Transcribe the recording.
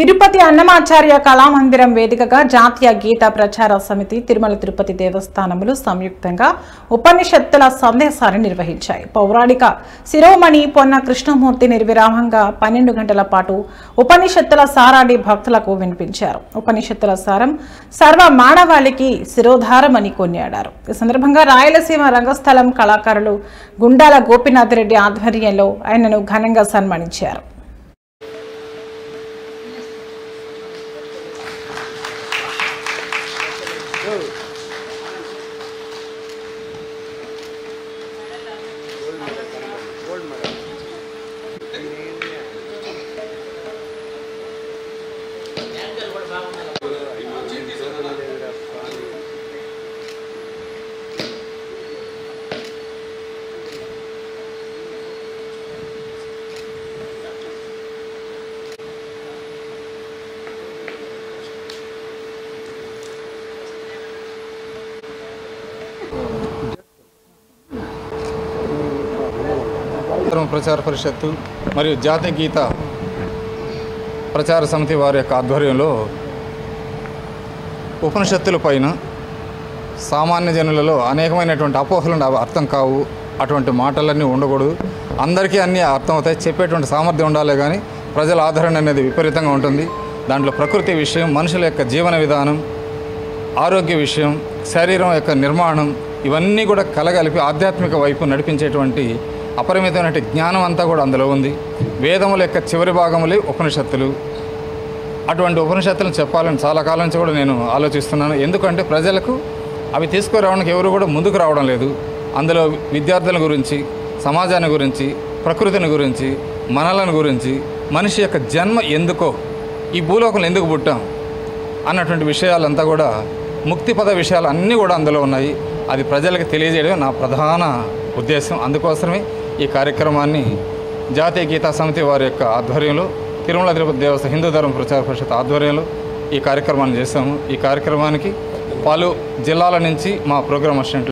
తిరుపతి అన్నమాచార్య కళామందిరం వేదికగా జాతీయ గీత ప్రచార సమితి తిరుమల తిరుపతి దేవస్థానములు సంయుక్తంగా ఉపనిషత్తుల సందేశాన్ని నిర్వహించాయి. పౌరాణిక శిరోమణి పొన్న కృష్ణమూర్తి నిర్విరామంగా 12 గంటల పాటు ఉపనిషత్తుల సారాన్ని భక్తులకు వినిపించారు. ఉపనిషత్తుల సారం సర్వ మానవాళికి శిరోధారమని కొనియాడారు. ఈ సందర్భంగా రాయలసీమ రంగస్థలం కళాకారులు గుండాల గోపీనాథ్ రెడ్డి ఆధ్వర్యంలో ఆయనను ఘనంగా సన్మానించారు. ప్రచార పరిషత్తు మరియు జాతీయ గీత ప్రచార సమితి వారి యొక్క ఆధ్వర్యంలో ఉపనిషత్తుల పైన సామాన్య జనులలో అనేకమైనటువంటి అపోహలు అర్థం కావు, అటువంటి మాటలన్నీ ఉండకూడదు, అందరికీ అన్నీ అర్థమవుతాయి, చెప్పేటువంటి సామర్థ్యం ఉండాలి. కానీ ప్రజల ఆదరణ అనేది విపరీతంగా ఉంటుంది. దాంట్లో ప్రకృతి విషయం, మనుషుల యొక్క జీవన విధానం, ఆరోగ్య విషయం, శరీరం యొక్క నిర్మాణం, ఇవన్నీ కూడా కలగలిపి ఆధ్యాత్మిక వైపు నడిపించేటువంటి అపరిమితమైన జ్ఞానం అంతా కూడా అందులో ఉంది. వేదముల యొక్క చివరి భాగములే ఉపనిషత్తులు. అటువంటి ఉపనిషత్తులను చెప్పాలని చాలా కాలం నుంచి కూడా నేను ఆలోచిస్తున్నాను. ఎందుకంటే ప్రజలకు అవి తీసుకురావడానికి ఎవరు కూడా ముందుకు రావడం లేదు. అందులో విద్యార్థుల గురించి, సమాజాన్ని గురించి, ప్రకృతిని గురించి, మనలను గురించి, మనిషి యొక్క జన్మ ఎందుకో, ఈ భూలోకంలో ఎందుకు పుట్టాం అన్నటువంటి విషయాలంతా కూడా, ముక్తిపద విషయాలు అన్నీ కూడా అందులో ఉన్నాయి. అది ప్రజలకు తెలియజేయడం నా ప్రధాన ఉద్దేశం. అందుకోసమే ఈ కార్యక్రమాన్ని జాతీయ గీతా సమితి వారి యొక్క ఆధ్వర్యంలో, తిరుమల తిరుపతి దేవస్థానం హిందూ ధర్మ ప్రచార పరిషత్ ఆధ్వర్యంలో ఈ కార్యక్రమాన్ని చేశాము. ఈ కార్యక్రమానికి పలు జిల్లాల నుంచి మా ప్రోగ్రామ్ అసిస్టెంట్లు